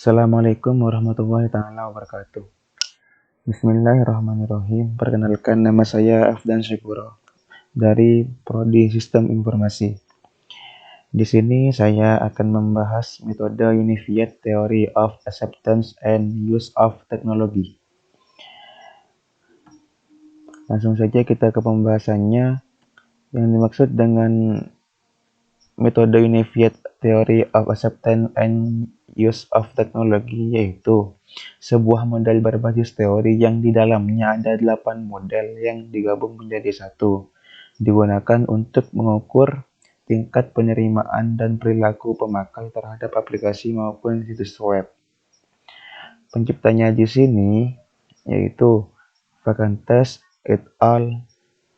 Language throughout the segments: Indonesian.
Assalamualaikum warahmatullahi taala wabarakatuh. Bismillahirrahmanirrahim. Perkenalkan, nama saya Afdan Syukuro dari Prodi Sistem Informasi. Di sini saya akan membahas metode Unified Theory of Acceptance and Use of Technology. Langsung saja kita ke pembahasannya. Yang dimaksud dengan metode Unified Theory of Acceptance and Use of Technology yaitu sebuah model berbasis teori yang di dalamnya ada 8 model yang digabung menjadi satu, digunakan untuk mengukur tingkat penerimaan dan perilaku pemakai terhadap aplikasi maupun situs web. Penciptanya di sini yaitu Vacantes et al.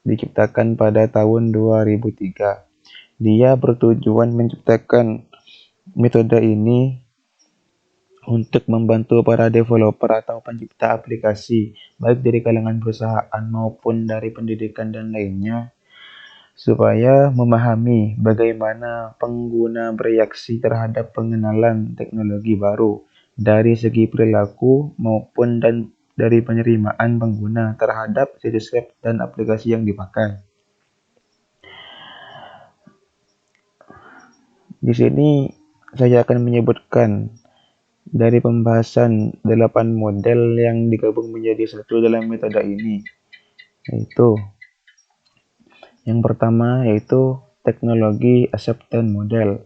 Diciptakan pada tahun 2003. Dia bertujuan menciptakan metode ini untuk membantu para developer atau pencipta aplikasi, baik dari kalangan perusahaan maupun dari pendidikan dan lainnya, supaya memahami bagaimana pengguna bereaksi terhadap pengenalan teknologi baru dari segi perilaku maupun dari penerimaan pengguna terhadap situs web dan aplikasi yang dipakai. Di sini saya akan menyebutkan dari pembahasan 8 model yang digabung menjadi satu dalam metode ini, yaitu yang pertama yaitu teknologi acceptance model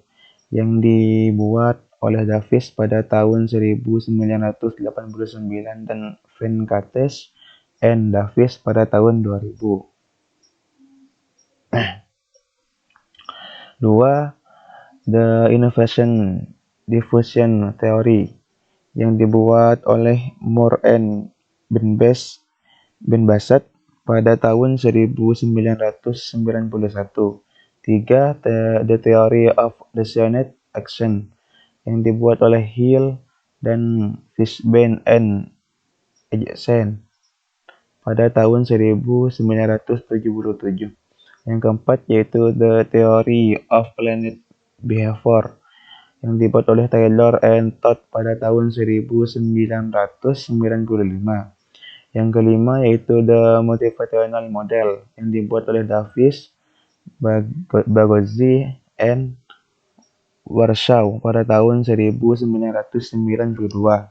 yang dibuat oleh Davis pada tahun 1989 dan Venkatesh and Davis pada tahun 2000. 2. The Innovation Diffusion Theory yang dibuat oleh Moore and Ben-Bassat pada tahun 1991. 3. The Theory of Designated Action yang dibuat oleh Hill dan Fishbein and Edgerton pada tahun 1977. Yang keempat yaitu The Theory of Planet Behavior yang dibuat oleh Taylor and Todd pada tahun 1995. Yang kelima yaitu The Motivational Model yang dibuat oleh Davis, Bagozzi, and Warsaw pada tahun 1992.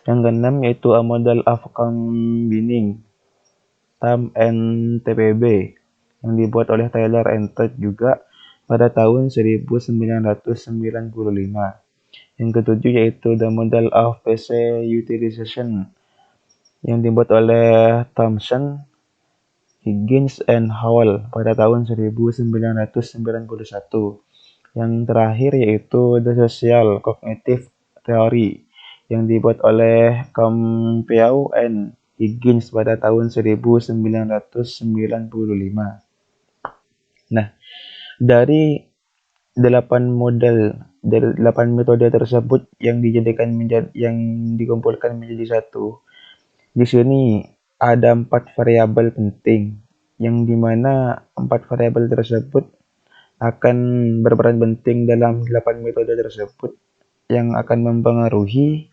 Yang keenam yaitu A Model of Combining TAM and TPB yang dibuat oleh Taylor and Todd juga pada tahun 1995. Yang ketujuh yaitu The Model of PC Utilization yang dibuat oleh Thomson, Higgins, and Howell pada tahun 1991. Yang terakhir yaitu The Social Cognitive Theory yang dibuat oleh Campeau and Higgins pada tahun 1995. Nah, dari 8 metode tersebut yang dikumpulkan menjadi satu. Di sini ada 4 variabel penting yang dimana 4 variabel tersebut akan berperan penting dalam 8 metode tersebut yang akan mempengaruhi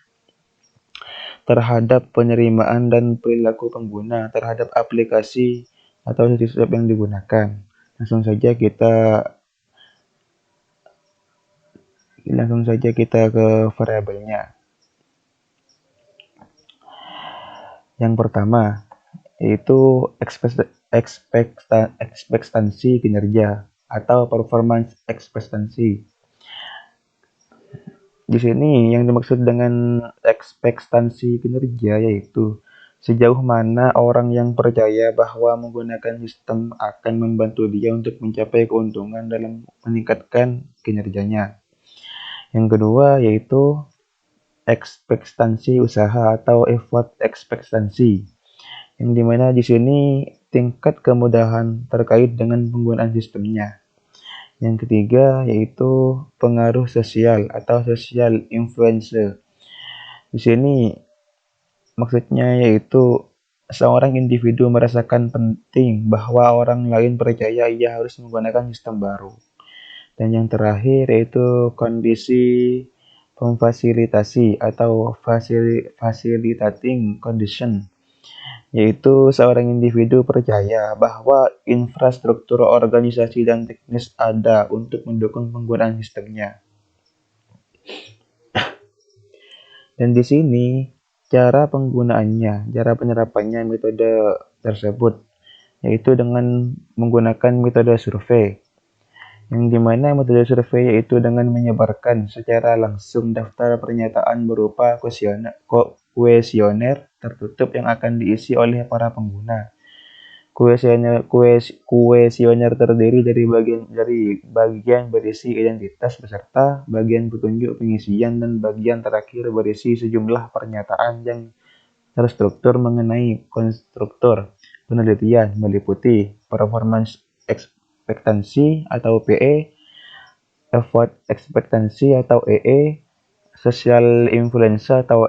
terhadap penerimaan dan perilaku pengguna terhadap aplikasi atau situs web yang digunakan. Langsung saja kita ke variabelnya. Yang pertama yaitu ekspektansi kinerja atau performance ekspektansi. Di sini yang dimaksud dengan ekspektansi kinerja yaitu sejauh mana orang yang percaya bahwa menggunakan sistem akan membantu dia untuk mencapai keuntungan dalam meningkatkan kinerjanya. Yang kedua yaitu ekspektansi usaha atau effort ekspektansi, yang dimana di sini tingkat kemudahan terkait dengan penggunaan sistemnya. Yang ketiga yaitu pengaruh sosial atau social influence. Di sini maksudnya yaitu seorang individu merasakan penting bahwa orang lain percaya ia harus menggunakan sistem baru. Dan yang terakhir yaitu kondisi Memfasilitasi atau facilitating condition, yaitu seorang individu percaya bahwa infrastruktur organisasi dan teknis ada untuk mendukung penggunaan sistemnya. Dan di sini cara penggunaannya, cara penerapannya metode tersebut, yaitu dengan menggunakan metode survei. Yang dimana metode survei yaitu dengan menyebarkan secara langsung daftar pernyataan berupa kuesioner tertutup yang akan diisi oleh para pengguna. Kuesioner terdiri dari bagian berisi identitas peserta, bagian petunjuk pengisian, dan bagian terakhir berisi sejumlah pernyataan yang terstruktur mengenai konstruktur penelitian, meliputi performance ekspektansi atau PE, effort ekspektansi atau EE, social influence atau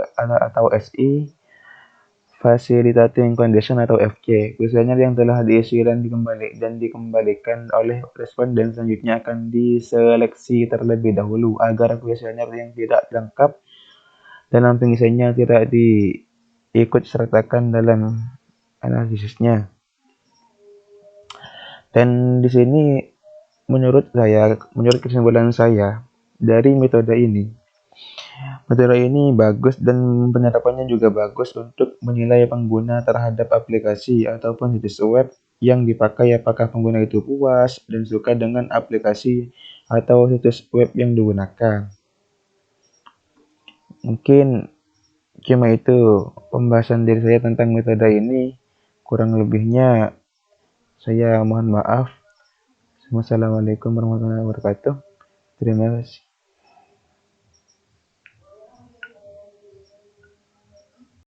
SI, facilitating condition atau FC. Biasanya yang telah diisi dan dikembalikan oleh responden selanjutnya akan diseleksi terlebih dahulu agar kuesioner yang tidak lengkap dalam pengisiannya tidak diikut sertakan dalam analisisnya. Dan di sini menurut kesimpulan saya dari metode ini bagus dan penerapannya juga bagus untuk menilai pengguna terhadap aplikasi ataupun situs web yang dipakai, apakah pengguna itu puas dan suka dengan aplikasi atau situs web yang digunakan. Mungkin cuma itu pembahasan dari saya tentang metode ini. Kurang lebihnya saya mohon maaf. Wassalamualaikum warahmatullahi wabarakatuh. Terima kasih.